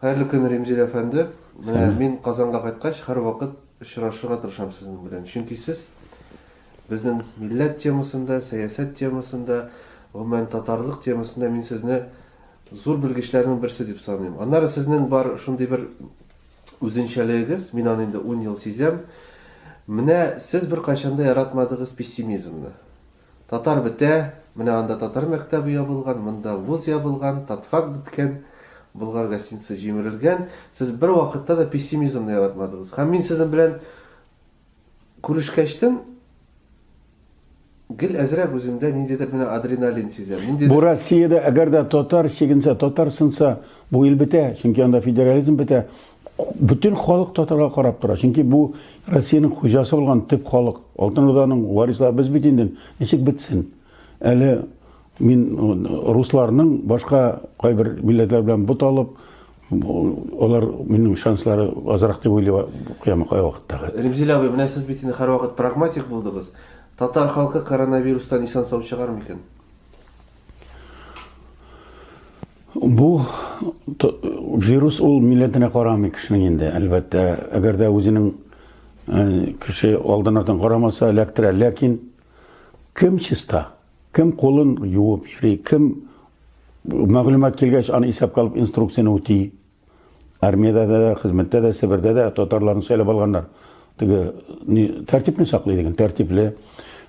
Хайырлы көн Ремзил әфәнде. Мен Казанга кайткач, һәр вакыт очрашырга тырышам сезнең белән. Чөнки сез безнең милләт темасында, сәясәт темасында, гомумән татарлык темасында мин сезне зур белгечләрнең берсе дип саныйм. Аннары сезнең бар шундый бер үзенчәлегегез, мин аны инде 10 ел сизәм. Менә сез бер кайчанда яратмадыгыз пессимизмны. Татар бетә, менә анда татар мәктәбе ябылган, монда вуз ябылган, татфак биткән. Болгар гостиница җимерелгән, сез бер вакытта да пессимизмны яратмадыгыз. Һәм мин сезнең белән күрешкәчтен гел әзрәк үземдә ниндидер менә адреналин сизәм. Бу Россиядә әгәр дә татар чигенсә, татар сынса, бу ил бетә, чөнки анда федерализм бетә. Бүтән халык татарга карап тора. Чөнки бу Россиянең хуҗасы булган төп халык. Алтын Урданың варислары без бит инде. Ничек бетсен? Әле мин русларның башка кайбер милләтләр белән бут алып, алар минем шанслары азрак дип уйлыйм кыямат вакытта. Ремзил абый, менә сез бит инде һәрвакыт прагматик булдыгыз. Татар халкы коронавирустан исән сау чыгар микән? Бу вирус ул милләтенә карамый кешенең инде. Әлбәттә, әгәр дә үзенең кеше алдыннан карамаса, эләктерә, ләкин кем чиста? Кем қолын юып йөри, кем мәгълүмат килгәч аны исәпкә алып инструкцияны үти. Армиядә дә, хезмәттә дә, Себердә дә татарларны сайлап алганнар. Теге тәртипне саклый дигән, тәртипле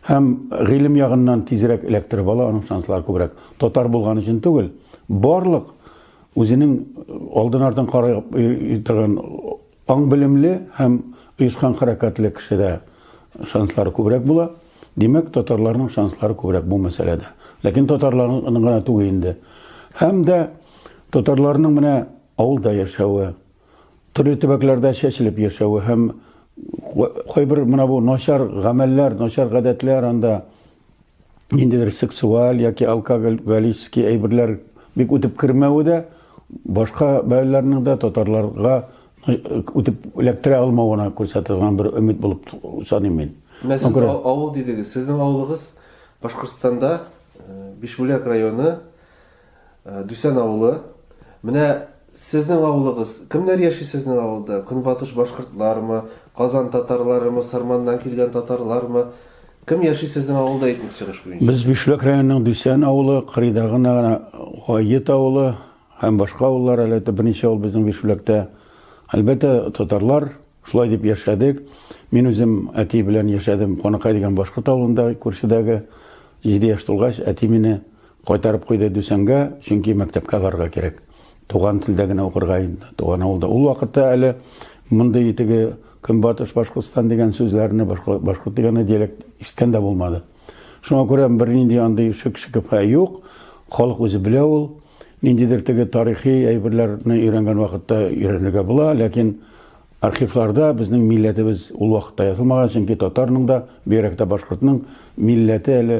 һәм гыйлем ягыннан тизрәк эләктереп ала, аның шанслары күбрәк. Татар булган өчен түгел, барлык үзенең алдын-артын карап торган аң белемле һәм оешкан хәрәкәтле кешедә шанслары күбрәк була. Димәк, татарларның шанслары күбрәк бу мәсьәләдә. Ләкин татарларның гына түгел инде. Һәм дә татарларның менә авылда яшәве, төрле төбәкләрдә чәчелеп яшәве һәм кайбер менә бу начар гамәлләр, начар гадәтләр анда ниндидер сексуаль яки алкоголический әйберләр бик үтеп кермәве дә башка бәйләрнең дә татарларга үтеп эләктерә алмавына күрсәтелгән бер өмид булып саныйм мин. Сез авыл дидегез. Сезнең авылыгыз Башкортстанда Бишбүләк районы Дүсән авылы. Менә сезнең авылыгыз, кемнәр яши сезнең авылда? Көнбатыш башкортлармы, Казан татарларымы, Сарманнан килгән татарлармы? Кем яши сезнең авылда әйтник чыгыш буенча? Без Бишбүләк районының Дүсән авылы, кырыйдагы Гает авылы һәм башка авыллар әле берничә авыл безнең Бишбүләктә. Әлбәттә татарлар шулай дип яшәдек. Мин үзем әти белән яшәдем. Канакай дигән башкорт авылында, күршедәге 7 яшь тулгач, әти мине кайтарып куйды Дүсәнгә, чөнки мәктәпкә барырга кирәк. Туган телдә генә укырга инде, туган авылда. Ул вакытта әле мондый теге Көнбатыш Башкортстан дигән сүзләрне, башкорт дигән диалект ишеткән дә булмады. Шуңа күрә бернинди андый шик-шикафа юк. Халык үзе белә ул. Ниндидер теге тарихи әйберләрне өйрәнгән вакытта өйрәнергә була, ләкин архивларда безнең милләтебез ул вакытта язылмаган, чөнки татарның да, бигрәк тә башкортның милләте әле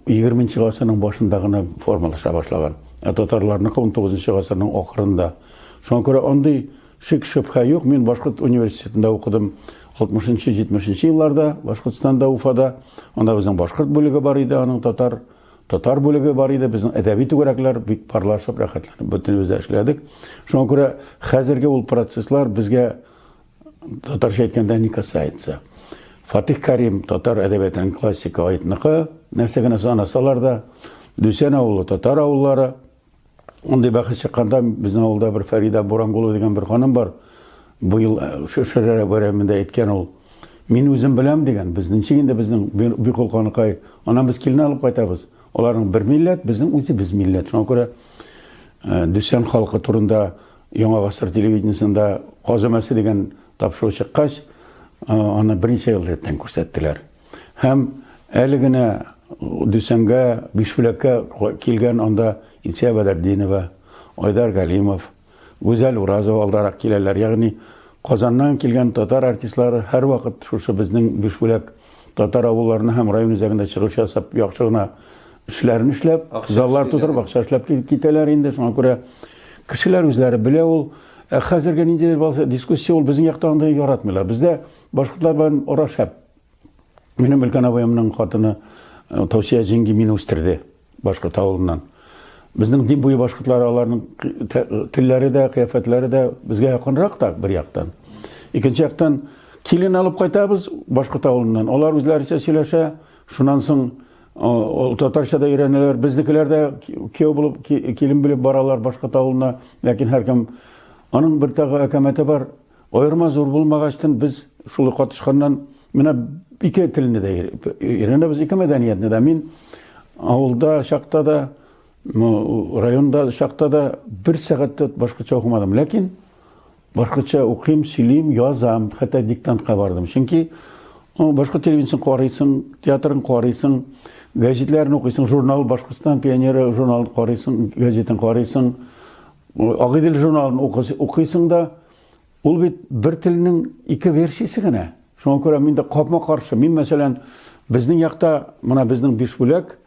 20нче гасырның башында гына формалаша башлаган. Татарларныкы 19нчы гасырның ахырында. Шуңа күрә андый шик-шөбһә юк. Мин Башкорт университетында укыдым 60нчы, 70нче елларда Башкортстанда, Уфада. Анда безнең башкорт бүлеге бар иде, аның татар бүлеге бар иде. Безнең әдәби түгәрәкләр бик парлашып, рәхәтләнеп бөтенебез эшләдек. Шуңа күрә хәзерге ул процесслар безгә татарча әйткәндә не касается. Фатих Карим татар әдәбиятының классика айтныкы, нәрсәгә санасалар да Дүсән авылы, татар авыллары. Ондай бәхәс чыкканда безнең авылда бер Фәрида Бурангулова дигән бер ханым бар. Бу ел шәһәр бәйрәмендә әйткән ул. Мин үзем беләм дигән, безнеңчә инде безнең бик ул каныкай. Аннан без килен алып кайтабыз. Аларның бер милләт, безнең үзебез милләт. Шуңа күрә Дүсән халкы турында Яңа гасыр телевидениесында Казымәсе дигән тапшыру чыккач, аны берничә ел рәттән күрсәттеләр. Һәм әле генә Дүсәнгә, Бишбүләккә килгән анда Илсия Бәдәрдинова, Айдар Галимов, Гүзәл Уразова алдарак киләләр. Ягъни Казаннан килгән татар артистлары һәр вакыт шушы безнең Бишбүләк татар авылларына һәм район үзәгендә чыгыш ясап, яхшы гына эшләрне эшләп, заллар тутырып, акча эшләп китәләр инде. Шуңа күрә кешеләр үзләре белә ул. Хәзерге ниндидер булса дискуссия ул безнең якта анда яратмыйлар. Бездә башкортлар белән орашап. Минем өлкән абыемның хатыны Таусия җиңги мине үстерде башкорт авылыннан. Безнең дин буе башкортлары, аларның телләре дә, кыяфәтләре дә безгә якынрак та бер яктан. Икенче яктан, килен алып кайтабыз башкорт авылыннан. Алар үзләренчә сөйләшә, шуннан соң татарча да өйрәнәләр. Безнекеләр дә кияү булып, килен белеп баралар башкорт авылына. Ләкин һәркем аның бер тагы әкәмәте бар. Аерма зур булмагачтан біз шулай катышканнан менә ике телне дә өйрәнәбез, ике мәдәниятне дә. Мин авылда чакта да, районда чакта да бер сәгатьтә башкача укымадым. Ләкин башкача укыйм, сөйлим, язам, хәтта диктантка бардым. Чөнки башка телевизион карыйсың, театрын карыйсың, газетләрне укыйсың, журнал Башкортстан пионеры журналын карыйсың, газетен карыйсың, Агыйдел журналын укыйсың да, ул бит бер телнең ике версиясе генә. Шуңа күрә мин дә капма каршы. Мин мәсәлән, безнең якта, менә безнең Бишбүләк,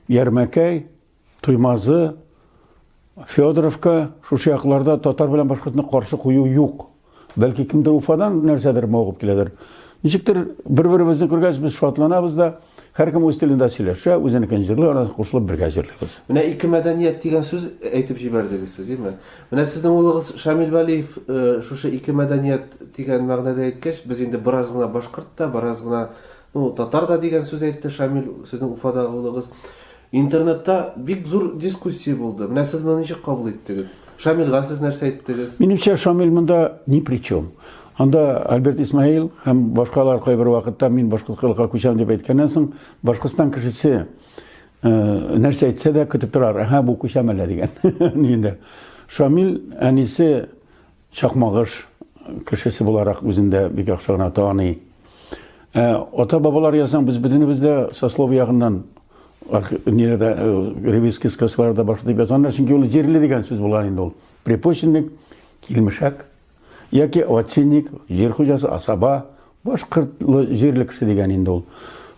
Ярмәкәй, Туймазы, Федоровка, шушы якларда татар белән башкортны каршы кую юк. Бәлки кимдер Уфадан нәрсәдер мавыгып киләдер. Ничектер бер-беребезне күргәч без шатланабыз да, һәркем үз телендә сөйләшә, үзенекен җырлый, аны кушылып бергә җырлыйбыз. Менә ике мәдәният дигән сүз әйтеп җибәрдегез сез, әйме? Менә сезнең улыгыз Шамил Вәлиев шушы ике мәдәният дигән мәгънәдә әйткәч, без инде бераз гына башкорт та, бераз гына татар да дигән сүз әйтте Шамил, сезнең Уфадагы улыгыз. Интернетта бик зур дискуссия булды. Менә сез моны ничек кабул иттегез? Шамилга сез нәрсә әйттегез? Минемчә, Шамил монда ни при чем. Анда Альберт Исмаил һәм башкалар кайбер вакытта мин башкортлыкка күчәм дип әйткәннән соң, Башкортстан кешесе нәрсә әйтсә дә көтеп торар. Һә, бу күчәм әллә дигән. Инде Шамил әнисе Чакмагыш кешесе буларак үзендә бик яхшы гына таный. Ата-бабалар язсаң, без бөтенебездә сословие ягыннан нелердә ревизский сказкаларда башлап язганнар, чөнки ул җирле дигән сүз булган инде ул. Припочинник, килмешәк, яки отчинник, җир хуҗасы, асаба, башкортлы җирле кеше дигән инде ул.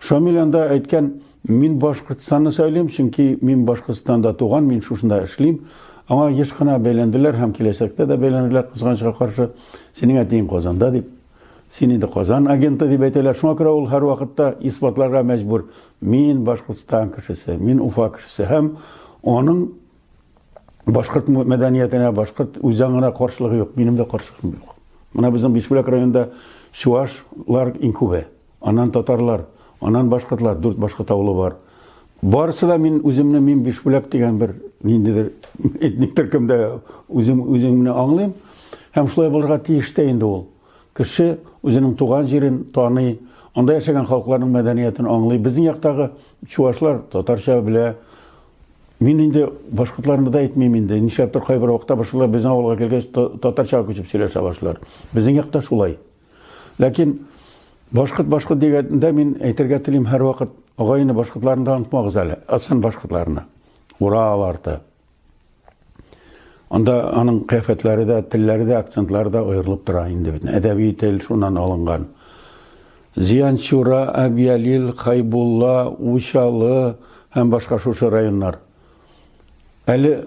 Шамил анда әйткән, мин Башкортстанны сөйлим, чөнки мин Башкортстанда туган, мин шушында эшлим. Аңа еш кына бәйләнделәр һәм киләчәктә дә бәйләнерләр, кызганычка каршы. Синең әтиң Казанда дип, син инде Казан агенты дип әйтәләр. Шуңа күрә ул һәр вакытта исбатларга мәҗбүр. Мин Башкортстан кешесе, мин Уфа кешесе һәм аның башкорт мәдәниятенә, башкорт үзаңына каршылыгы юк, минем дә каршылыгым юк. Менә безнең Бишбүләк районында чуашлар иң күбе, аннан татарлар, аннан башкортлар, 4 башкорт авылы бар. Барысы да мин үземне, мин Бишбүләк дигән бер ниндидер этник төркемдә үземне аңлыйм. Һәм шулай булырга тиеш тә инде ул. Кеше үзенең туган җирен таный, анда яшәгән халыкларның мәдәниятен аңлый. Безнең яктагы чуашлар татарча белә. Мин инде башкортларны да әйтмим инде. Нишләптер кайбер вакытта башлар безнең авылга килгәч татарча күчеп сөйләшә башлар. Безнең якта шулай. Ләкин башкорт дигәндә мин әйтергә телим һәр вакыт, агайны башкортларны да онытмагыз әле. Асын башкортларны. Ураларда. Анда аның кыяфәтләре дә, телләре дә, акцентлары да аерылып тора инде бит. Әдәби тел шуннан алынган. Зиянчура, Абиялил, Хайбулла, Ушалы һәм башка шушы районнар. Әле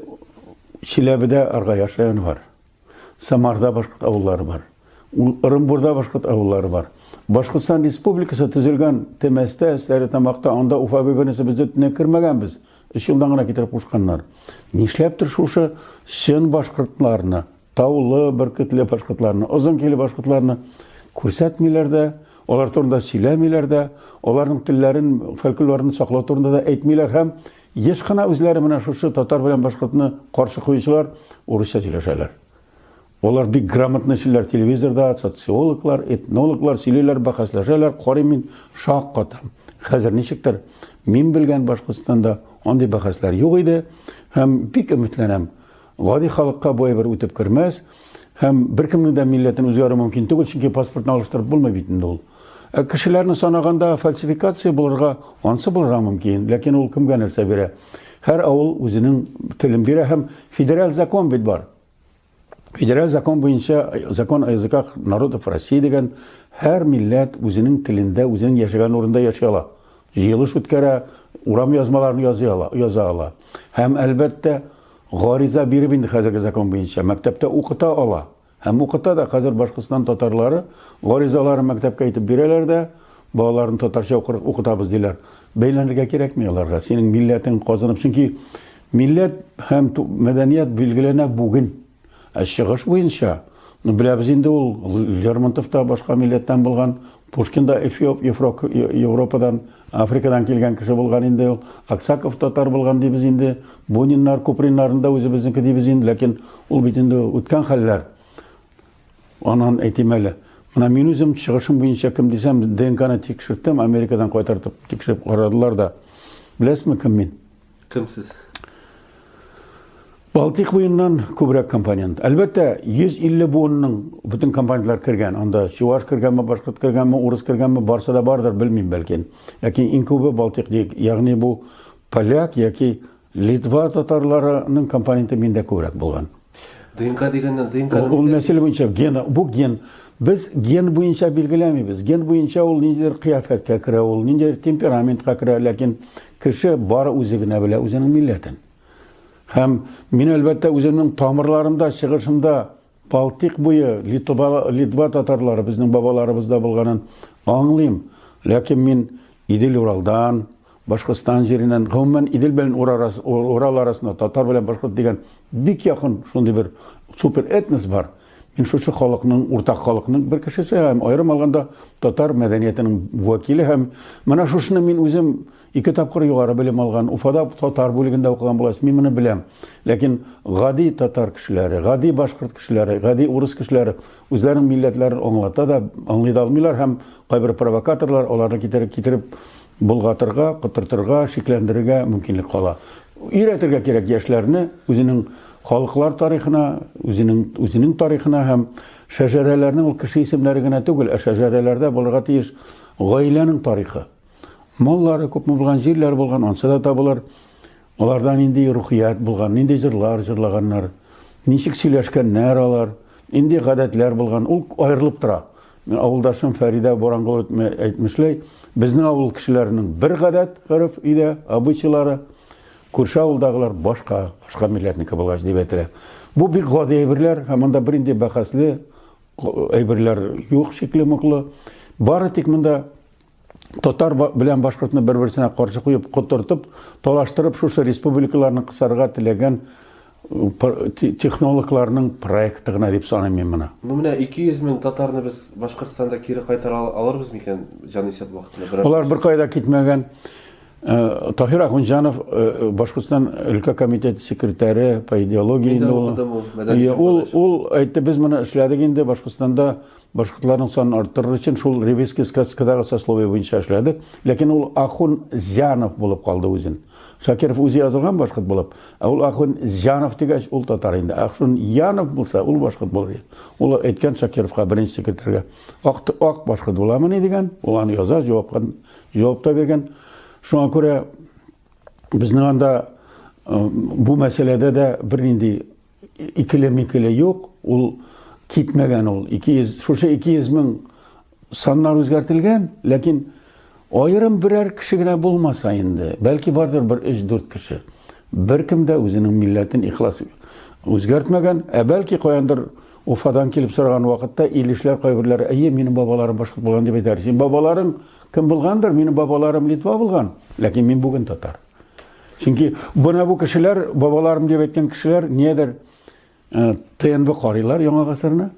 Чиләбедә Аргаяш районы бар. Самарда башкорт авыллары бар. Орынбурда башкорт авыллары бар. Башкортстан Республикасы төзелгән Темәстә, Стәретамакта, анда Уфа бөгенесе без дә кирмәгәнбез. 3 елдан гына китереп кушканнар. Нишләптер шушы чын башкортларны, таулы, бөркетле башкортларны, озын киле башкортларны күрсәтмиләр дә, алар турында сөйләмиләр дә, аларның телләрен, фольклорын саклау турында да әйтмиләр һәм еш кына үзләре менә шушы татар белән башкортны каршы куючылар урысча сөйләшәләр. Алар бик грамотный сөйләр, телевизорда социологлар, этнологлар сөйләләр, бәхәсләшәләр, карыйм мин шаккатам. Хәзер ничектер мин белгән Башкортстанда андый бәхәсләр юк иде һәм бик өметләнәм. Гади халыкка бу әйбер үтеп кермәс һәм беркемнең дә милләтен үзгәрү мөмкин түгел, чөнки паспортны алыштырып булмый бит инде ул. Кешеләрне санаганда фальсификация булырга, ансы булырга мөмкин, ләкин ул кемгә нәрсә бирә? Һәр авыл үзенең телен бирә һәм федераль закон бит бар. Федераль закон буенча, закон о языках народов России дигән, һәр милләт үзенең телендә, үзенең яшәгән урында яши ала. Җыелыш үткәрә, урам язмаларын яза ала. Һәм әлбәттә гариза биреп инде хәзерге закон буенча мәктәптә укыта ала. Һәм укыта да хәзер Башкортстан татарлары гаризаларын мәктәпкә әйтеп бирәләр дә, балаларын татарча укытабыз диләр. Бәйләнергә кирәкми аларга. Синең милләтең казанып, чөнки Милләт һәм мәдәният билгеләнә бүген. Чыгыш буенча, беләбез инде ул Лермонтов та башка милләттән булган, Пушкин да Европадан, Африкадан килгән кеше булган инде ул, Аксаков татар булган дибез инде, Буниннар, Куприннарын да үзебезнеке дибез инде, ләкин ул бит инде үткән хәлләр. Аннан әйтим әле. Менә мин үзем чыгышым буенча кем дисәм, ДНК-ны тикшерттем, Америкадан кайтартып тикшереп карадылар да. Беләсезме кем мин? Кем сез? Балтик буеннан күбрәк компания. Әлбәттә, 150 буынның бүтән компанияләр кергән. Анда чуваш кергәнме, башкорт кергәнме, урыс кергәнме, барса да бардыр, белмим бәлки. Ләкин иң күбе Балтик дик, ягъни бу поляк яки Литва татарларының компоненты миндә күбрәк булган. ДНК дигәннән ДНК. Ул мәсьәлә буенча ген, бу ген. Без ген буенча билгеләмибез. Ген буенча ул ниндидер кыяфәткә керә, ул ниндидер темпераментка керә, ләкин кеше бары үзе генә белә үзенең милләтен. Һәм мин әлбәттә үземнең тамырларымда, чыгышымда Балтик буе, Литва татарлары безнең бабаларыбызда булганын аңлыйм. Ләкин мин Идел Уралдан, Башкортстан җиреннән, гомумән Идел белән Урал арасында татар белән башкорт дигән бик якын шундый бер супер этнос бар. Мин шушы халыкның, уртак халыкның бер кешесе һәм аерым алганда татар мәдәниятенең вәкиле һәм менә шушыны мин үзем 2 тапкыр югары белем алган. Уфада татар бүлегендә укыган буласыз. Мин моны беләм. Ләкин гади татар кешеләре, гади башкорт кешеләре, гади урыс кешеләре үзләренең милләтләрен аңлата да, аңлый да алмыйлар һәм кайбер провокаторлар аларны китереп булгатырга, кытыртырга, шикләндерергә мөмкинлек кала. Өйрәтергә кирәк яшьләрне үзенең халыклар тарихына, үзенең тарихына һәм шәҗәрәләрнең ул кеше исемләре генә түгел, шәҗәрәләрдә булырга тиеш гаиләнең тарихы. Маллары күпме булган, җирләр булган, ансы да табылыр. Алардан нинди рухият булган, нинди җырлар җырлаганнар, ничек сөйләшкәннәр алар, нинди гадәтләр булган, ул аерылып тора. Мен авылдашым Фәридә Борангол әйтмешләй, безнең авыл кешеләренең бер гадәт, гореф өйдә, обычайлары, күрше авылдагылар башка милләтнеке булгач дип әйтелә. Бу бик гади әйберләр, һәм анда беринди бәхәсле әйберләр юк шикле муклы. Бары тик монда татар белән башкортны бер-берсенә каршы куеп, котыртып, талаштырып шушы республикаларны кысарга теләгән технологларның проекты гына дип саныйм мин моны. Менә 200 мең татарны без Башкортстанда кире кайтара алырбыз микән җанисәп вакытында? Алар бер кайда китмәгән. Таһир Ахунҗанов, Башкортстан өлкә комитеты секретаре по идеологии. Ул әйтте, без моны эшләдек инде Башкортстанда башкортларның санын арттырыр өчен шул Ревизский сказкадагы сословие буенча эшләдек. Ләкин ул Ахунҗанов булып калды үзен. Шакиров үзе язылган башкорт булып, ул Ахунҗанов дигәч ул татар инде. Ахунҗанов булса ул башкорт булыр. Ул әйткән Шакировка беренче секретарьгә, ак башкорт буламыни дигән, ул аны яза, җавап та биргән. Шуңа күрә безнең анда бу мәсьәләдә дә бернинди икеле юк. Ул китмәгән ул. 200 мең саннар үзгәртелгән, ләкин аерым берәр кеше генә булмаса инде, бәлки бардыр бер 3-4 кеше. Беркем дә үзенең милләтен ихлас үзгәртмәгән, бәлки каяндыр Уфадан килеп сораган вакытта илешләр кайберләре, әйе, минем бабаларым башкорт булган дип әйтәр. Син бабаларың кем булгандыр? Минем бабаларым Литва булган, ләкин мин бүген татар. Чөнки бу кешеләр, бабаларым дип әйткән кешеләр, ниядер ТНБ карыйлар яңа гасырны.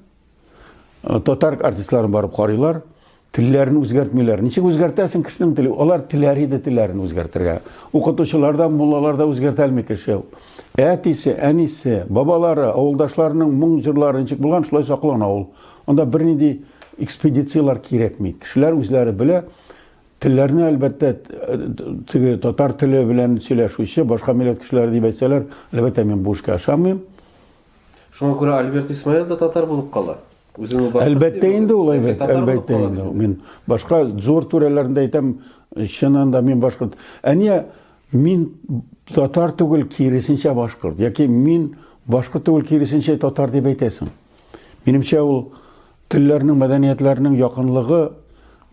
Татар артистларын барып карыйлар, телләрен үзгәртмиләр. Ничек үзгәртәсең кешенең теле? Алар телләрен үзгәртергә. Укытучылар да, муллалар да үзгәртә алмый кеше. Әтисе, әнисе, бабалары, авылдашларының моң җырлары ничек булган, шулай саклана ул. Анда бернинди экспедициялар кирәкми. Кешеләр үзләре белә, телләрне әлбәттә теге татар теле белән сөйләшүче башка милләт кешеләре дип әйтсәләр, әлбәттә мин бу эшкә ышанмыйм. Шуңа күрә Альберт Исмаил да татар булып кала. Әлбәттә инде ул әлбәттә инде. Мин башка зур түрәләрендә әйтәм, чыннан да мин башкорт. Әнә мин татар түгел, киресенчә башкорт. Яки мин башкорт түгел, киресенчә татар дип әйтәсең. Минемчә ул телләрнең, мәдәниятләрнең якынлыгы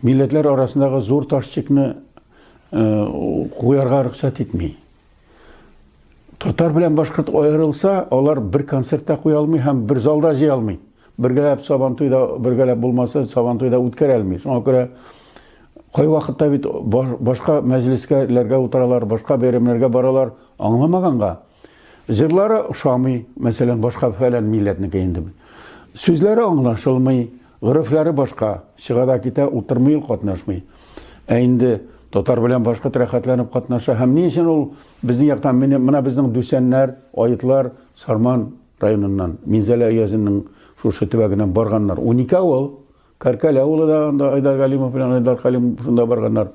милләтләр арасындагы зур ташчыкны куярга рөхсәт итми. Татар белән башкорт аерылса, алар бер концертта куя алмый һәм бер залда җыя алмый. Бергәләп Сабантуйда, бергәләп булмаса, Сабантуйда үткәрә алмый. Шуңа күрә Кай вакытта бит башка мәҗлескәләргә утыралар, башка бәйрәмнәргә баралар, аңламаганга. Җырлары ошамый, мәсәлән, башка фәлән милләтнеке инде. Сүзләре аңлашылмый, гырыфлары башка, чыгада китә, утырмый, катнашмый. Ә инде татар белән башка рәхәтләнеп катнаша. Һәм ни өчен ул безнең яктан менә безнең Дүсәннәр, Аетлар, Сарман районыннан, Минзәлә өязенең шушы төбәгеннән барганнар. 12 авыл, Кәркәл авылы да анда Айдар Галимов белән Айдар Халимов шунда барганнар.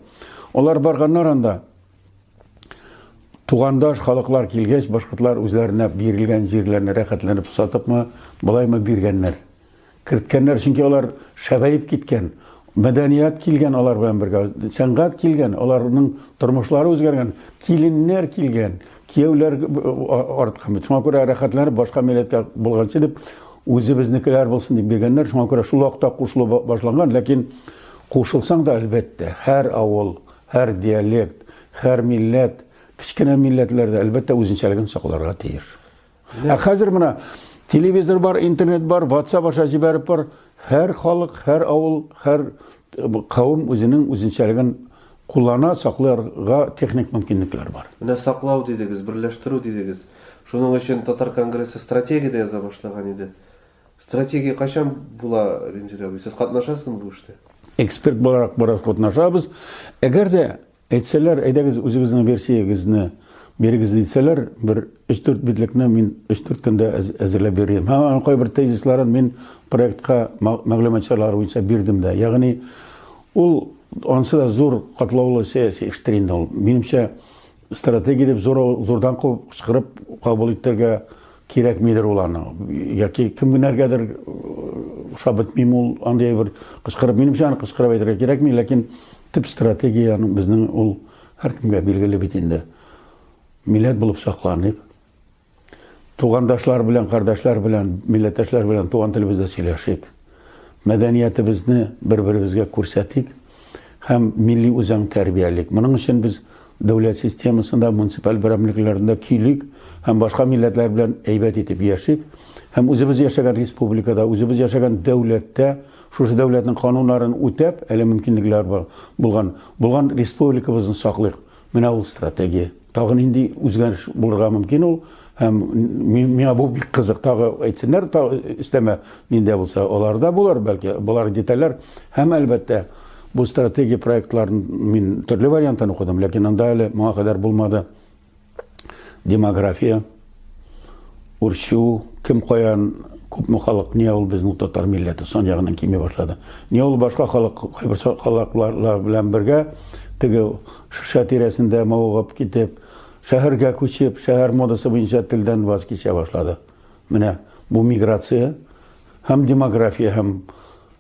Алар барганнар анда. Тугандаш халыклар килгәч, башкортлар үзләренә бирелгән җирләрне рәхәтләнеп сатыпмы, булаймы биргәннәр. Керткәннәр, чөнки алар шәбәеп киткән. Мәдәният килгән алар белән бергә, сәнгать килгән, аларның тормышлары үзгәргән, киленнәр килгән, кияүләр арткан. Шуңа күрә рәхәтләнеп башка милләткә булганчы дип, үзебезнекеләр булсын дип биргәннәр. Шуңа күрә шул вакытта кушылу башланган, ләкин кушылсаң да әлбәттә һәр авыл, һәр диалект, һәр милләт, кичкенә милләтләрдә әлбәттә үзенчәлеген сакларга тиеш. Ә хәзер менә телевизор бар, интернет бар, WhatsApp аша җибәреп бар. Һәр халык, һәр авыл, һәр кавым үзенең үзенчәлеген куллана, сакларга техник мөмкинлекләр бар. Менә саклау дидегез, берләштерү дидегез. Шуның өчен Татар конгрессы стратегия да яза башлаган иде. Стратегия кайчан була, Ренжир абый? Сез катнашасызмы бу эштә? Эксперт буларак барып катнашабыз. Әгәр дә әйтсәләр, әйдәгез үзегезнең версиягезне бирегез дисәләр, бер 3-4 битлекне мин 3-4 көндә әзерләп бирәм. Һәм кайбер тезисларын мин проектка мәгълүматлар буенча бирдем дә. Ягъни ул ансы да зур катлаулы сәяси эштер инде ул. Минемчә стратегия дип зурдан кычкырып кабул итәргә кирәкмидер ул аны. Яки кемнәргәдер шабытмыйм ул андый бер кычкырып, минемчә аны кычкырып әйтергә кирәкми, ләкин төп стратегияны безнең ул һәркемгә билгеле бит инде. Милләт булып сакланыйк. Тугандашлар белән, кардашлар белән, милләттәшләр белән туган телебездә сөйләшик. Мәдәниятебезне бер-беребезгә күрсәтик һәм милли үзаң тәрбиялик. Моның өчен без дәүләт системасында, муниципаль берәмлекләрендә килик һәм башка милләтләр белән әйбәт итеп яшик. Һәм үзебез яшәгән республикада, үзебез яшәгән дәүләттә шушы дәүләтнең кануннарын үтәп, әле мөмкинлекләр булган республикабызны саклыйк. Менә ул стратегия. Тагын инде үзгәреш булырга мөмкин ул. Һәм миңа бу бик кызык. Тагы әйтсеннәр, истәмә нинди булса, аларда булар, бәлки булар детальләр. Һәм әлбәттә бу стратегия проектларын мин төрле варианттан укыдым, ләкин анда әле моңа кадәр булмады. Демография, үрчү, кем каян, күпме халык, не ул безнең татар милләте сан ягыннан кими башлады. Не ул башка халыклар белән бергә теге шуша тирәсендә мавыгып китеп, шәһәргә күчеп, шәһәр модасы буенча телдән ваз кичә башлады. Менә бу миграция һәм демография һәм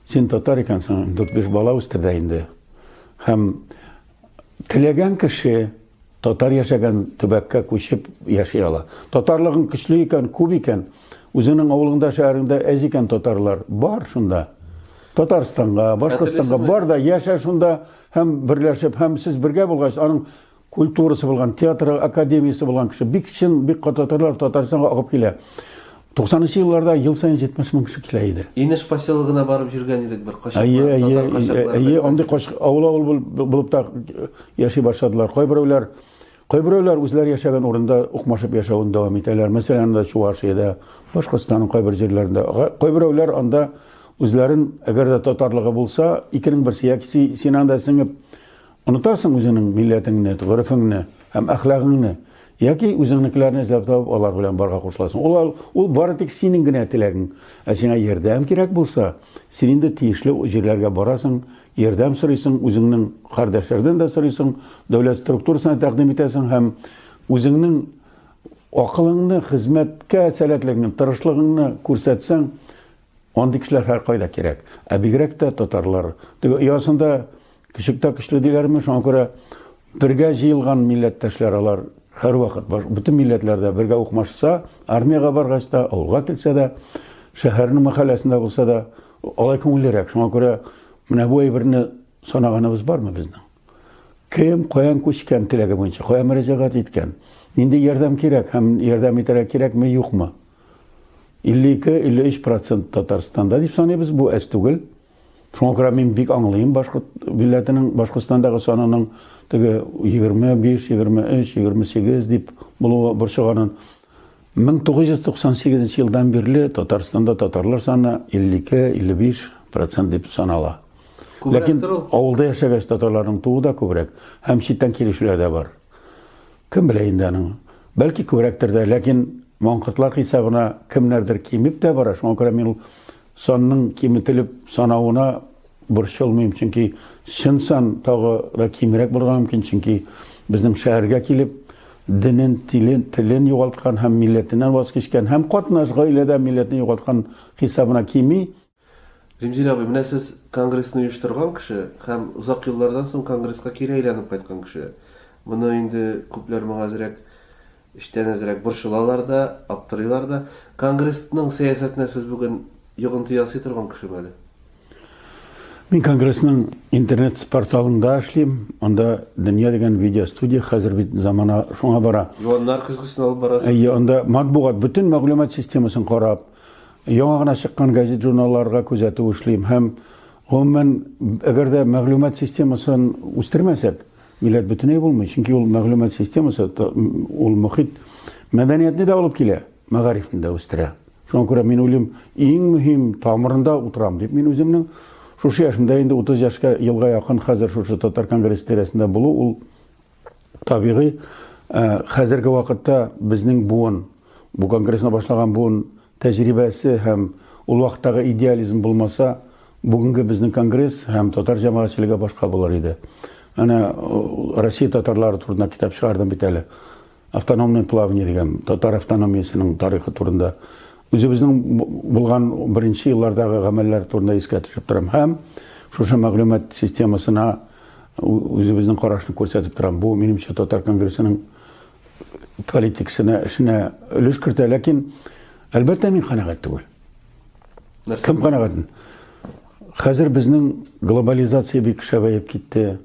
син татар икәнсең, 4-5 бала үстердә инде. Һәм теләгән кеше татар яшәгән төбәккә күчеп яши ала. Татарлыгың көчле икән, күп икән, үзенең авылында, шәһәрендә әз икән татарлар бар шунда. Татарстанга, Башкортстанга бар да яшә шунда һәм берләшеп, һәм сез бергә булгач, аның культурасы булган, театр академиясе булган кеше, бик чын, бик татарлар Татарстанга агып килә. 90-нчы елларда ел сайын 70 мең кеше килә иде. Инеш поселогына барып йөргән идек бер качак. Андый авыл булып та яши башладылар. Кайберәүләр үзләре яшәгән урында укмашып яшәвен дәвам итәләр. Мәсәлән, Чувашиядә, Башкортстанның кайбер җирләрендә. Кайберәүләр анда үзләрен, әгәр дә татарлыгы булса, икенең берсе яки син анда сеңеп онытасың үзеңнең милләтеңне, гырыфыңны һәм әхлагыңны, яки үзеңнекеләрне эзләп табып алар белән барга кушыласың. Ул бары тик синең генә теләгең. Ә сиңа ярдәм кирәк булса, син инде тиешле җирләргә барасың, ярдәм сорыйсың, үзеңнең кардәшләрдән дә сорыйсың, дәүләт структурасына тәкъдим итәсең һәм үзеңнең акылыңны, хезмәткә сәләтлегеңне, тырышлыгыңны күрсәтсәң, андый кешеләр һәр кайда кирәк. Ә бигрәк тә татарлар. Ясында кичектә көчле диләрме, шуңа күрә бергә җыелган милләттәшләр алар һәр вакыт бөтен милләтләрдә бергә укмашса, армиягә баргач та, авылга килсә дә, шәһәрнең мәхәлләсендә булса да, алай күңеллерәк. Шуңа күрә менә бу әйберне санаганыбыз бармы безнең? Кем каян күчкән теләге буенча, кая мөрәҗәгать иткән? Нинди ярдәм кирәк һәм ярдәм итәргә кирәкме, юкмы? 52-53% Татарстанда дип саныйбыз, бу әз түгел. Шуңа күрә мин бик аңлыйм башкорт милләтенең Башкортстандагы санының теге 25, 23, 28 дип булуы борчыганын. 1998 елдан бирле Татарстанда татарлар саны 52-55% дип санала. Ләкин авылда яшәгән татарларның тууы да күбрәк, һәм читтән килүчеләр дә бар. Кем белә инде аның? Бәлки күбрәктер дә, ләкин маңкортлар хисабына кемнәрдер кимеп тә бара. Шуңа күрә мин санның киметелеп санауына борчылмыйм, чөнки чын сан тагы да кимрәк булырга мөмкин, чөнки безнең шәһәргә килеп динен, телен югалткан һәм милләтеннән ваз кичкән һәм катнаш гаиләдә милләтне югалткан хисабына кими. Римзил абый, менә сез конгрессны оештырган кеше һәм узак еллардан соң конгресска кире әйләнеп кайткан кеше. Моны инде күпләр моңа әзрәк эштән әзрәк борчылалар да, аптырыйлар да. Конгрессның сәясәтенә сез бүген йогынты ясый торган кеше әле. Мин конгрессның интернет порталында эшлим. Анда дөнья дигән видео студия хәзер бит замана шуңа бара. Юаннар кызгысын алып барасыз. Анда матбугат бөтен мәгълүмат системасын карап, яңа гына чыккан газет журналларга күзәтү эшлим һәм гомумән әгәр дә мәгълүмат системасын үстермәсәк, милләт бөтенләй булмый. Чөнки ул мәгълүмат системасы ул мөхит мәдәниятне дә алып килә, мәгарифне дә үстерә. Шуңа күрә мин уйлыйм, иң мөһим тамырында утырам дип мин үземнең шушы яшымда инде 30 яшка елга якын хәзер шушы татар конгресс тирәсендә булу ул табигый. Хәзерге вакытта безнең буын, бу конгрессны башлаган буын тәҗрибәсе һәм ул вакыттагы идеализм булмаса, бүгенге безнең конгресс һәм татар җәмәгатьчелеге башка булыр иде. Ана Россия татарлары турында китап чыгардым бит әле. Автономный плавание дигән татар автономиясының тарихы турында. Үзебезнең булган беренче еллардагы гамәлләр турында искә төшеп торам һәм шушы мәгълүмат системасына үзебезнең карашны күрсәтеп торам. Бу минемчә татар конгрессының политикасына эшенә өлеш кертә, ләкин әлбәттә мин канәгать түгел. Кем канәгать? Хәзер безнең глобализация бик шәбәеп китте.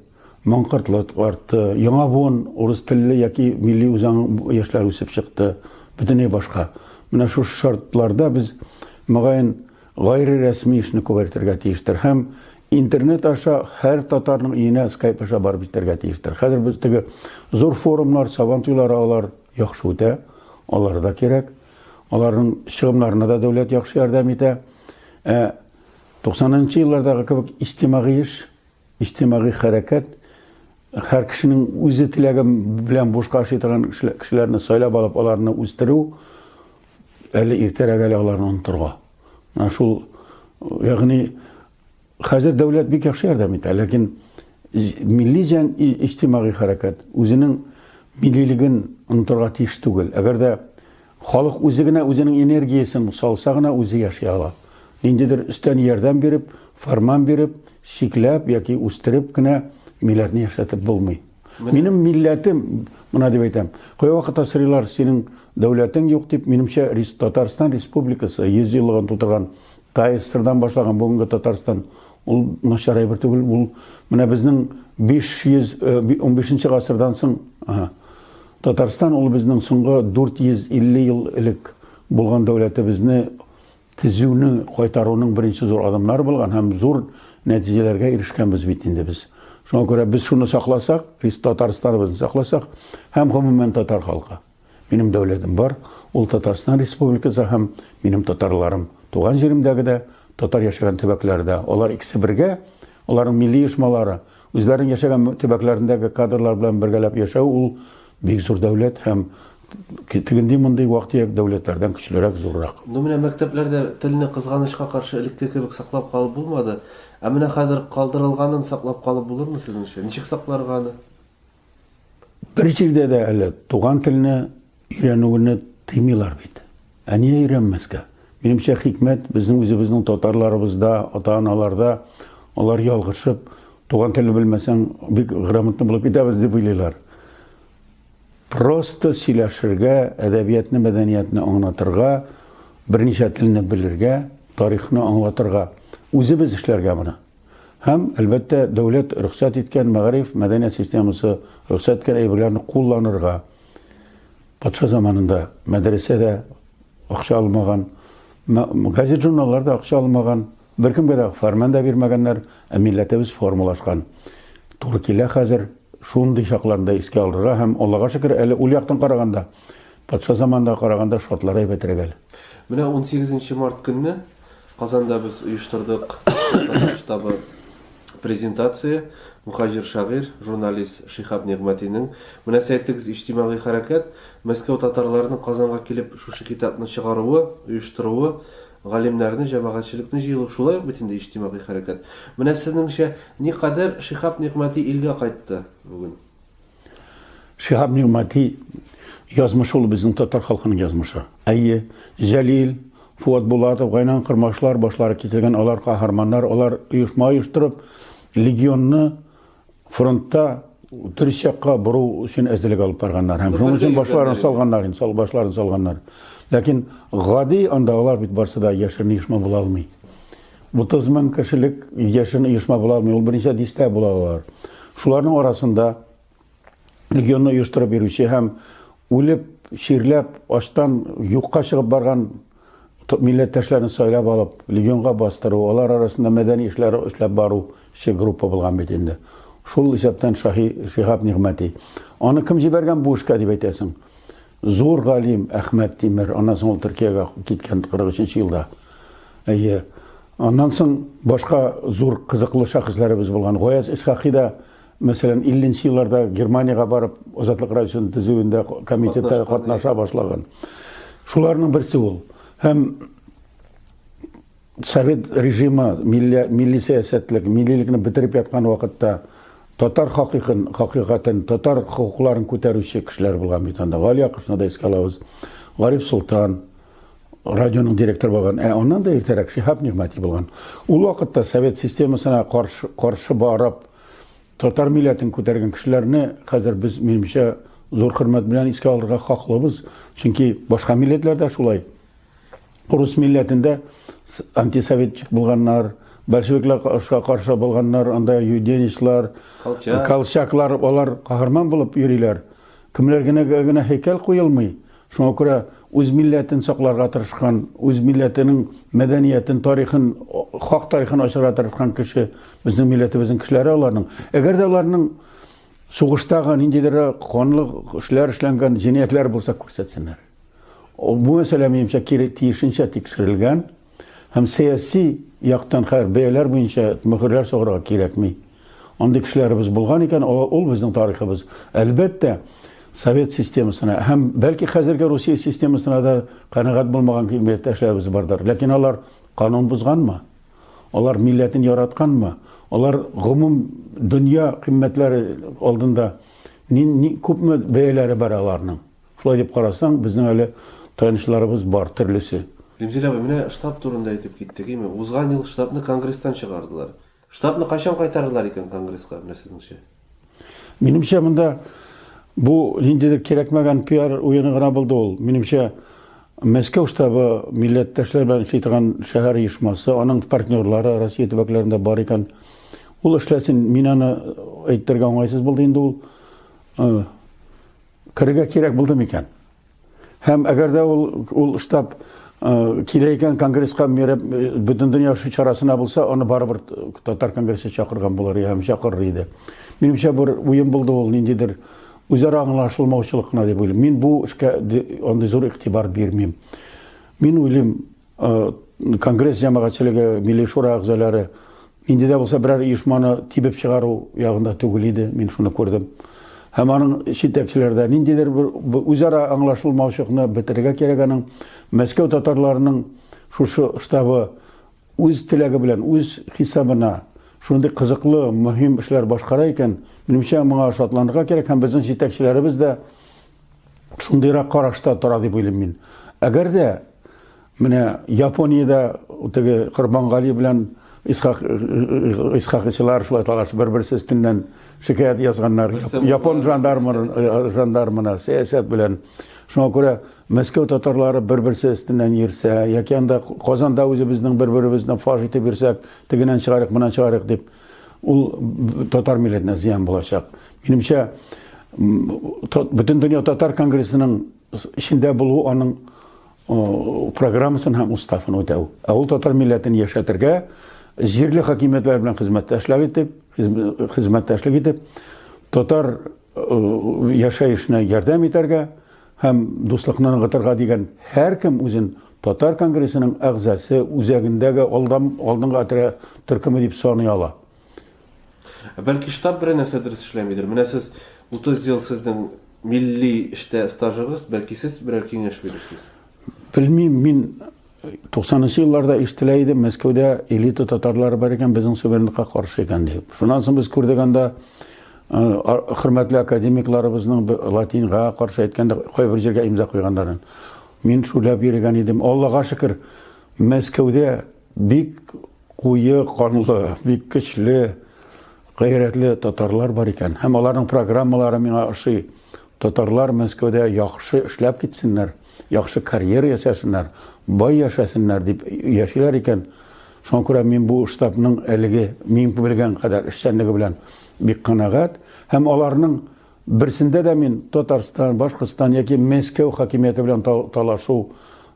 Маңкортлык артты. Яңа буын урыс телле яки милли үзаң яшьләр үсеп чыкты. Бөтенләй башка. Менә шу шартларда без мөгаен гайри рәсми эшне күбәйтергә тиештер һәм интернет аша һәр татарның өенә Skype аша барып җитәргә тиештер. Хәзер без теге зур форумнар, сабантуйлар алар яхшы үтә, алар да кирәк. Аларның чыгымнарына да дәүләт яхшы ярдәм итә. 90нчы еллардагы кебек иҗтимагый эш, иҗтимагый хәрәкәт һәр кешенең үзе теләге белән бушка эшли торган кешеләрне сайлап алып, аларны үстерү әле иртәрәк әле аларны онытырга. Шул, ягъни хәзер дәүләт бик яхшы ярдәм итә, ләкин милли җан иҗтимагый хәрәкәт үзенең миллилеген онытырга тиеш түгел. Әгәр дә халык үзе генә үзенең энергиясын салса гына үзе яши ала. Ниндидер өстән ярдәм биреп, фарман биреп, шикләп яки үстереп кенә милләтне яшәтеп булмый. Минем милләтем, моны дип әйтәм, кай вакытта сорыйлар, синең дәүләтең юк дип, минемчә Татарстан Республикасы 100 еллыгын тутырган ТССРдан башлаган бүгенге Татарстан ул начар әйбер түгел. Ул менә безнең 15нче гасырдан соң Татарстан ул безнең соңгы 450 ел элек булган дәүләтебезне төзүне, кайтаруның беренче зур адымнары булган һәм зур нәтиҗәләргә ирешкәнбез бит инде без. Шуңа күрә без шуны сакласак, Татарстаныбызны сакласак, һәм гомумән татар халкы. Минем дәүләтем бар, ул Татарстан Республикасы һәм минем татарларым. Туган җиремдәге дә, татар яшәгән төбәкләрдә, алар икесе бергә, аларның милли оешмалары, үзләренең яшәгән төбәкләрендәге кадрлар белән бергәләп яшәү ул бик зур дәүләт һәм тегенди мондый вакыт дәүләтләрдән көчлерәк, зуррак. Менә мәктәпләрдә телне кызганычка каршы элекке кебек саклап калып булмады. Ә менә хәзер калдырылганын саклап калып булырмы сезнеңчә? Ничек сакларга аны? Бер җирдә дә әле туган телне өйрәнүне тыймыйлар бит. Ә нигә өйрәнмәскә? Минемчә хикмәт безнең үзебезнең татарларыбызда, ата-аналарда, алар ялгышып, туган телне белмәсәң бик грамотный булып китәбез дип уйлыйлар. Просто сөйләшергә, әдәбиятны, мәдәниятны аңлатырга, берничә телне белергә, тарихны аңлатырга, үзебез эшләргә моны. Һәм әлбәттә дәүләт рөхсәт иткән мәгариф, мәдәният системасы рөхсәт иткән әйберләрне кулланырга. Патша заманында мәдрәсәдә акча алмаган, газет журналларда акча алмаган беркемгә дә фәрман да бирмәгәннәр, милләтебез формалашкан. Туры килә хәзер шундый чакларында искә алырга һәм Аллага шөкер, әле ул яктан караганда, патша заманында караганда шартлар әйбәтрәк әле. Менә 18 март көнне Казанда без оештырдык штабы презентация. Мухаҗир шагыйрь, журналист Шихаб Нигъмәтинең мөнәсәбәтегез иҗтимагый хәрәкәт, Мәскәү татарларының Казанга килеп шушы китапны чыгаруы, оештыруы, галимнәрне, җәмәгатьчелекне җыелу, шулай ук бит инде иҗтимагый хәрәкәт. Менә сезнеңчә, никадәр Шихаб Нигъмәти илгә кайтты бүген? Шихаб Нигъмәти язмышы ул безнең татар халкының язмышы. Әйе, Җәлил, Фуат Булатов, Гайнан Кырмашлар башлары киселгән алар каһарманнар, алар оешма оештырып, легионны фронтта дөрес якка бору өчен әзерлек алып барганнар. Һәм шуның өчен башларын салганнар. Ләкин гади анда алар бит барса да яшерен оешма була алмый. 30 мең кешелек яшерен оешма була алмый, ул берничә дистә була алар. Шуларның арасында легионны оештырып бирүче һәм үлеп, ширләп, аштан юкка чыгып барган милләттәшләрне сайлап алып, легионга бастыру, алар арасында мәдәни эшләр эшләп бару группа булган бит инде. Шул исәптән Шихаб Нигъмәти. Аны кем җибәргән бу эшкә дип әйтәсең? Зур галим Әхмәт Тимер, аннан соң ул Төркиягә киткән 43 елда. Әйе. Аннан соң башка зур кызыклы шәхесләребез булган. Гаяз Исхакый да, мәсәлән, 50 елларда Германияга барып, Азатлык радиосын төзүендә комитетта катнаша башлаган. Шуларның берсе ул. Һәм Совет режимы, милли сәясәтлек, миллилекне бетереп яткан вакытта татар хакыйкатен, татар хукукларын күтәрүче кешеләр булган бит анда. Гали Акышны да искә алабыз. Гариф Солтан, радионың директоры булган. Аннан да иртәрәк Шихаб Нигъмәти булган. Ул вакытта совет системасына каршы барып, татар милләтен күтәргән кешеләрне хәзер без, минемчә, зур хөрмәт белән искә алырга хаклыбыз. Чөнки башка милләтләрдә шулай. Рус милләтендә антисоветчик булганнар, большевикларга каршы булганнар, анда юденичлар, колчаклар, алар каһарман булып йөриләр. Кемләргә генә һәйкәл куелмый. Шуңа күрә үз милләтен сакларга тырышкан, үз милләтенең мәдәниятен, тарихын, хак тарихын ачарга тырышкан кеше безнең милләтебезнең кешеләре аларның. Әгәр дә аларның сугыштагы ниндидер канлы эшләр эшләнгән җинаятлар булса күрсәтсеннәр. Бу мәсьәлә минемчә тиешенчә тикшерелгән һәм сәяси яктан бәяләр буенча мөхөрләр сугарга кирәкми. Андый кешеләребез булган икән, ул безнең тарихыбыз. Әлбәттә, совет системасына һәм бәлки хәзерге Русия системасына да канәгать булмаган милләттәшләребез бардыр. Ләкин алар канун бузганмы? Алар милләтен яратканмы? Алар гомум дөнья кыйммәтләре алдында күпме бәяләре бар аларның? Шулай дип карасаң, безнең әле танышларыбыз бар, төрлесе. Римзил абый, менә штаб турында әйтеп киттек, име? Узган ел штабны Конгресстан чыгардылар. Штабны качан кайтарырлар икән Конгресска, менә сезнеңчә? Минемчә, монда бу ниндидер кирәкмәгән пиар уены гына булды ул. Минемчә, Мәскәү штабы милләттәшләр белән эшли торган шәһәр оешмасы, аның партнерлары Россия төбәкләрендә бар икән. Ул эшләсен, мин аны әйтергә уңайсыз булды инде ул. Кирәгә кирәк булды микән? Һәм әгәр дә ул штаб килә икән Конгресска бөтен дөнья чарасына булса, аны барыбер татар конгрессы чакырган булыр, һәм чакырыр иде. Минемчә, бер уен булды ул, ниндидер үзара аңлашылмаучылык кына дип уйлыйм. Мин бу эшкә андый зур игътибар бирмим. Мин уйлыйм, Конгресс җәмәгатьчелеге, милли шура әгъзалары инде дә булса берәр оешманы тибеп чыгару ягында түгел иде, мин шуны күрдем. Һәм аның җитәкчеләрдә ниндидер үзара аңлашылмаучылыкны бетерергә кирәк. Мәскәү татарларының шушы штабы үз теләге белән, үз хисабына шундый кызыклы, мөһим эшләр башкара икән, минемчә, моңа шатланырга кирәк һәм безнең җитәкчеләребез дә шундыйрак карашта тора дип уйлыйм мин. Әгәр дә менә Япониядә теге Корбангали белән Исхакычлар шулай талашып бер-берсе өстеннән шикаят язганнар, Япон жандармына сәясәт белән. Шуңа күрә Мәскәү татарлары бер-берсе өстеннән йөрсә, яки анда Казанда үзебезнең бер-беребезне фаш итеп йөрсәк, тегенән чыгарык, монан чыгарык дип, ул татар милләтенә зыян булачак. Минемчә, бөтен дөнья татар конгрессының эчендә булу аның программасын һәм уставын үтәү. Ул татар милләтен яшәтергә, җирле хакимиятләр белән хезмәттәшлек итеп, татар яшәешенә ярдәм итәргә һәм дуслыкны ныгытырга дигән һәркем үзен татар конгрессының әгъзасы, үзәгендәге алдынгы төркеме дип саный ала. Бәлки штаб бер нәрсә дөрес эшләмидер. Менә сез 30 ел сезнең милли эштә стажыгыз, бәлки сез берәр киңәш бирерсез. Белмим, мин 90-нчы елларда ишетелә иде, Мәскәүдә элита татарлары бар икән, безнең суверенлыкка каршы икән дип. Шуннан соң без күрдек анда хөрмәтле академикларыбызның латинга каршы әйткәндә кайбер җиргә имза куйганнарын. Мин шулап йөргән идем. Аллага шөкер, Мәскәүдә бик куе канлы, бик көчле, гайрәтле татарлар бар икән. Һәм аларның программалары миңа ошый. Татарлар Мәскәүдә яхшы эшләп китсеннәр, яхшы карьера ясасыннар, бай яшәсеннәр дип яшиләр икән. Шуңа күрә мин бу штабның әлеге мин белгән кадәр эшчәнлеге белән бик канагат. Һәм аларның берсендә дә мин Татарстан, Башкортстан яки Мәскәү хакимияте белән талашу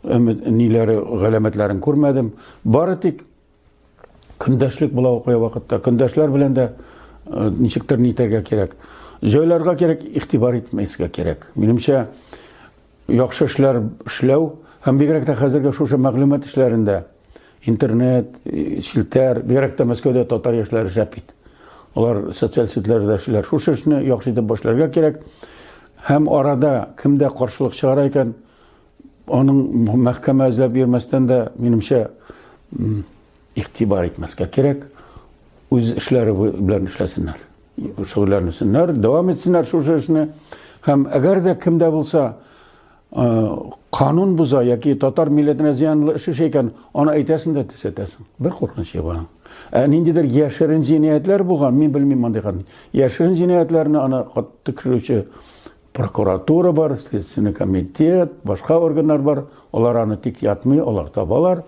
ниләре, галәмәтләрен күрмәдем. Бары тик көндәшлек була куя вакытта, көндәшләр белән дә ничектер нитәргә кирәк. Җайларга кирәк, игътибар итмәскә кирәк. Минемчә, яхшы эшләр эшләү һәм бигрәк тә хәзерге шушы мәгълүмат эшләрендә интернет, шилтәр, бигрәк тә Мәскәүдә татар яшьләре шәп бит. Алар социаль сетләрдә эшләр. Шушы эшне яхшы итеп башларга кирәк. Һәм арада кемдә каршылык чыгара икән, аның мәхкәмә эзләп йөрмәстән дә минемчә игътибар итмәскә кирәк. Үз эшләре белән эшләсеннәр. Шөгыльләнсеннәр, дәвам итсеннәр шушы эшне. Һәм әгәр дә кемдә булса канун буза яки татар милләтенә зыянлы эш икән, аны әйтәсен дә төзәтәсен. Бер куркыныч бар. Ниндидер яшерен җинаятлар булган, мин белмим андый хәл. Яшерен җинаятларны аны тикшерүче прокуратура бар, следственный комитет, башка органнар бар. Алар аны тик ятмый, алар табалар.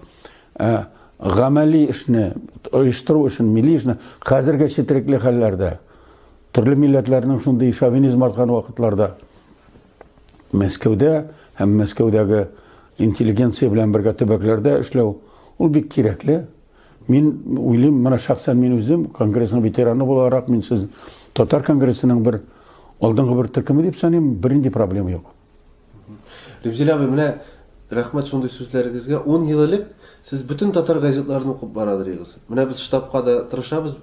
Гамәли эшне, оештыру эшен, милли эшне хәзерге четерекле хәлләрдә, төрле милләтләрнең шундый шовинизм арткан вакытларда Мәскәүдә һәм Мәскәүдәге интеллигенция белән бергә төбәкләрдә эшләү ул бик кирәкле. Мин уйлыйм, менә шәхсән мин үзем конгрессның ветераны буларак, мин сез татар конгрессының бер алдынгы бер төркеме дип саныйм, бернинди проблема юк. Ревзил абый, менә рәхмәт шундый сүзләрегезгә. 10 ел элек сез бүтән татар газетларын укып барадырыгыз. Менә без штабка да тырышабыз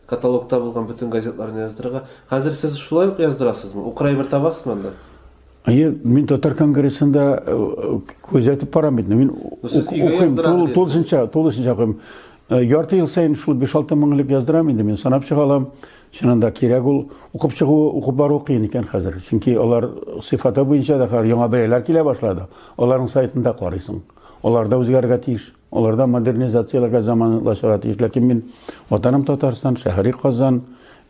каталогта булган бүтән газетларны яздырырга. Хәзер сез шулай ук яздырасызмы? Укырай бер табасызмы анда? Мин татар конгрессында күзәтеп барам бит. Мин укыйм, тулысынча укыйм. Ярты ел сайын шул 5-6 меңлек яздырам инде. Мин санап чыгалам. Чынында кирәк ул укып чыгу, укып бару кыен икән хәзер. Чөнки алар сыйфаты буенча да яңа бәяләр килә башлады. Аларның сайтында карыйсың. Аларда үзгәрергә тиеш. Аларда модернизацияларга заманлашырга тиеш. Ләкин мин ватаным Татарстан, шәһәри Казан,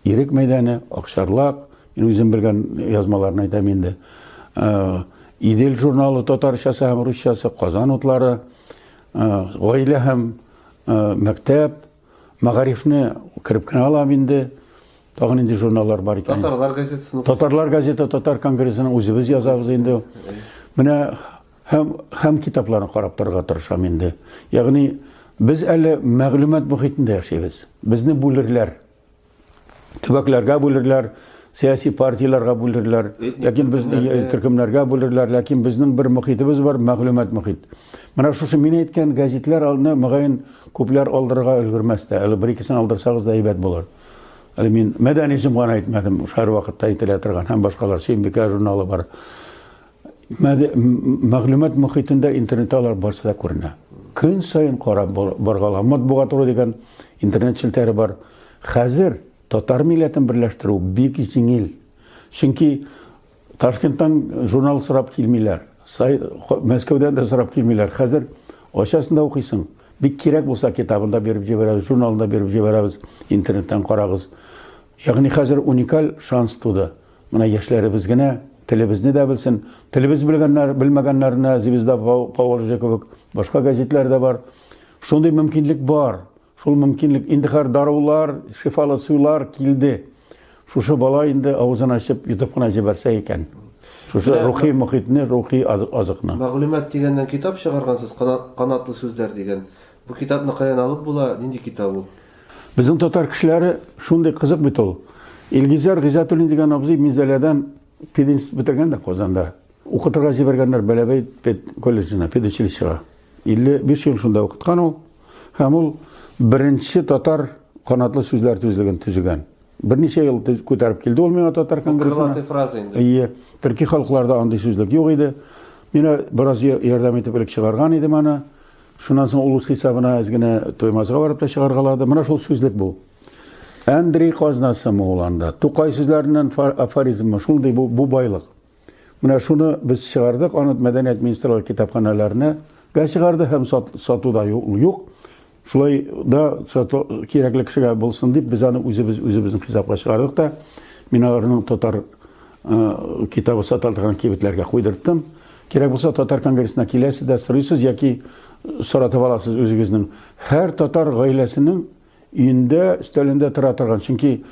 Ирек мәйданы, Акчарлак, мин үзем белгән язмаларны әйтәм инде. Идел журналы татарчасы һәм русчасы, Казан утлары, гаилә һәм мәктәп, мәгарифне кирип кенә алам инде. Тагын инде журналлар бар икән. Татарлар газетасын. Татарлар газета, татар конгрессының үзебез язабыз инде. Менә һәм китапларны карап торырга тырышам инде. Ягъни без әле мәгълүмат мөхитендә яшибез. Безне бүлерләр. Төбәкләргә бүлерләр, сәяси партияларга бүлерләр, ләкин безне төркемнәргә бүлерләр, ләкин безнең бер мөхитебез бар, мәгълүмат мөхит. Менә шушы мин әйткән газетлар алны мөгаен күпләр алдырырга өлгермәс дә. Әле бер-икесен алдырсагыз да әйбәт булыр. Әле мин мәдәни җәмгыять әйтмәдем, һәр вакытта әйтелә торган һәм башкалар Сөембикә журналы бар. Мәгълүмат мөхитендә интернетлар барса да күренә. Көн сайын карап баргала. Матбугат туры дигән интернет шелтәре бар. Хәзер татар милләтен берләштерү бик җиңел. Чөнки Ташкенттан журнал сорап килмиләр. Мәскәүдән дә сорап килмиләр. Хәзер ачасында укыйсың. Бик кирәк булса китабында биреп җибәрәбез, журналында биреп җибәрәбез, интернеттан карагыз. Ягъни хәзер уникаль шанс туды. Менә яшьләребез генә телебезне дә белсен. Телебез белгәннәр, белмәгәннәрне Звезда, Поволжье кебек башка газетлар да бар. Шундый мөмкинлек бар. Шул мөмкинлек инде һәр дарулар, шифалы суйлар килде. Шушы бала инде авызын ачып, ютып кына җибәрсә икән. Шушы рухи мөхитне, рухи азыкны. Мәгълүмат дигәннән китап чыгаргансыз, канатлы сүзләр дигән. Бу китапны каян алып була? Нинди китап ул? Безнең татар кешеләре шундый кызык бит ул. Илгизар Гыйзатуллин дигән абзый Мизаләдән пединст бетергән дә Казанда. Укытырга җибәргәннәр Бәләбәй колледжына, педучилищега. 55 ел шунда укыткан ул. Һәм ул беренче татар канатлы сүзләр төзелгән төзегән. Берничә ел күтәреп килде ул миңа татар конгрессына. Крылатый фраза инде. Төрки халыкларда андый сүзлек юк иде. Миңа бераз ярдәм итеп элек чыгарган иде аны. Шуннан соң ул хисабына әзгенә Тоймазга барып та чыгаргалады. Менә шул сүзлек бу. Андрей Казнасы Муланда. Тукай сүзләреннән афоризмы шундый бу байлык. Менә шуны без чыгардык, аны Мәдәният министрлыгы китапханәләренә чыгарды һәм сатуда юк. Шулай да кирәкле кешегә булсын дип без аны үзебезнең хисапка чыгардык та мин аларның татар китабы сатылган кибетләргә куйдырттым. Кирәк булса татар конгрессына киләсез дә сорыйсыз яки соратып аласыз үзегезнең һәр татар гаиләсенең өендә өстәлендә тора торган. Чөнки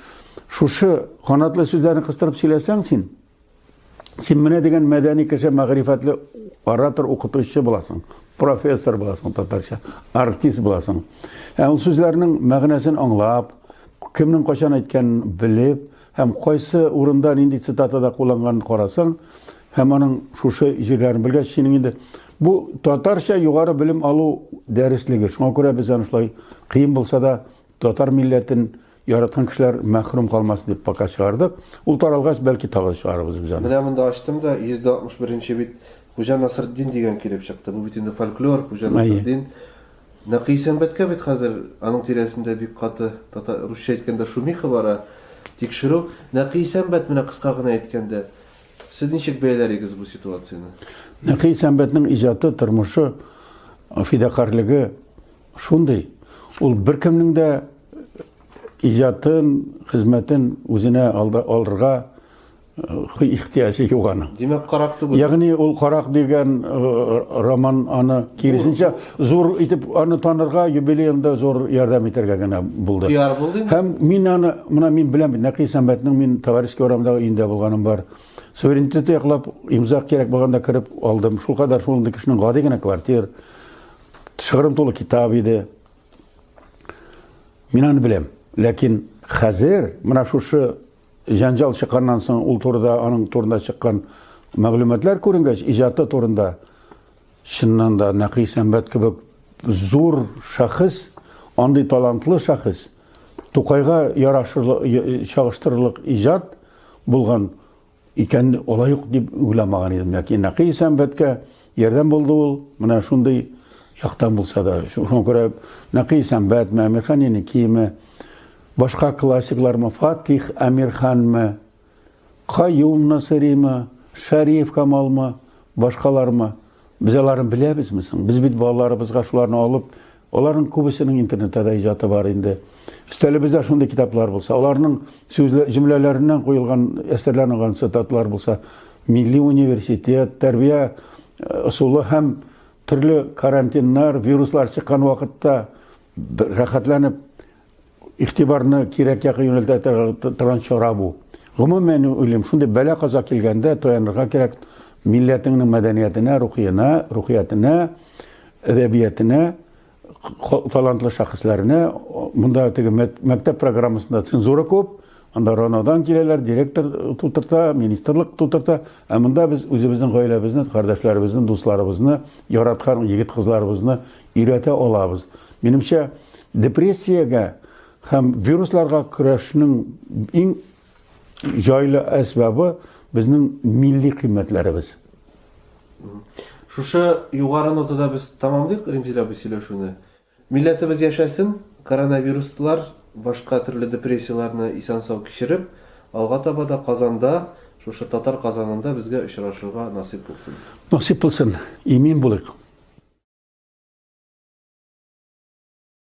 шушы канатлы сүзләрне кыстырып сөйләсәң син менә дигән мәдәни кеше, мәгърифәтле оратор, укытучы буласың. Профессор буласың татарча, артист буласың. Ул сүзләрнең мәгънәсен аңлап, кемнең кайчан әйткәнен белеп, һәм кайсы урында нинди цитатада кулланганын карасаң, һәм аның шушы җирләрен белгәч, синең инде бу татарча югары белем алу дәреслеге. Шуңа күрә без аны шулай кыен булса да татар милләтен яраткан кешеләр мәхрүм калмасын дип пока чыгардык. Ул таралгач бәлки тагы чыгарыбыз без аны. Менә монда ачтым да 161 бит Хуҗа Насретдин дигән килеп чыкты. Бу бит инде фольклор, Хуҗа Насретдин. Нәкый Сәнбәткә бит хәзер аның тирәсендә бик каты русча әйткәндә шумиха бара. Тикшерү. Нәкый Сәнбәт менә кыска гына әйткәндә сез ничек бәяләрегез бу ситуацияны? Нәкый Сәнбәтнең иҗаты, тормышы, фидакарлыгы шундый. Ул беркемнең дә иҗатын, хезмәтен үзенә алырга ихтияҗы юк аның. Димәк, карак түгел. Ягъни ул карак дигән роман аны киресенчә зур итеп аны танырга, юбилеенда зур ярдәм итәргә генә булды. Пиар булды. Һәм мин аны, менә мин беләм бит, Нәкый Сәнбәтнең мин Товарищеский урамдагы өендә булганым бар. Суверенитет яклап, имза кирәк булганда кирип алдым. Шул кадәр шундый кешенең гади генә квартира, шыгрым тулы китап иде. Мин аны беләм. Ләкин хәзер менә шушы janjal чыкканнан соң ул турыда, аның турында чыккан мәгълүматлар күренгәч, иҗаты турында чыннан да Нәкый Сәнбәт кебек зур шәхес, андый талантлы шәхес, Тукайга ярашырлык, чагыштырырлык иҗат булган икән, алай юк дип уйламаган идем. Ләкин Нәкый Сәнбәткә ярдәм булды ул, менә шундый яктан булса да. Шуңа күрә Нәкый Сәнбәт, Әмирхан Еникиме, башка классиклармы, Фатих Әмирханмы, Каюм Насыримы, Шәриф Камалмы, башкалармы, без аларын беләбезме соң? Без бит балаларыбызга шуларны алып, аларның күбесенең интернетта иҗаты бар инде. Өстәлебездә шундый китаплар булса, аларның җөмләләреннән куелган әсәрләрнең цитатлар булса, Милли университет, тәрбия ысулы һәм төрле карантиннар, вируслар чыккан вакытта рәхәтләнеп игътибарны кирәк якка юнәлтә торган чара бу. Гомумән уйлыйм, шундый бәла каза килгәндә таянырга кирәк милләтеңнең мәдәниятенә, рухиятенә, әдәбиятенә, талантлы шәхесләренә. Монда теге мәктәп программасында цензура күп, анда Ронадан киләләр, директор тутырта, министрлык тутырта. Ә монда без үзебезнең гаиләбезне, кардәшләребезне, дусларыбызны, яраткан егет-кызларыбызны өйрәтә алабыз. Минемчә, депрессиягә һәм вирусларга көрәшнең иң җайлы әсбабы безнең милли кыйммәтләребез. Шушы югары нотада без тамамлыйк Римзил абый сөйләшүне. Милләтебез яшәсен, коронавируслар, башка төрле депрессияларны исән-сау кичереп, алга таба да Казанда, шушы татар Казанында безгә очрашырга насыйп булсын. Насыйп булсын. Имин булыйк.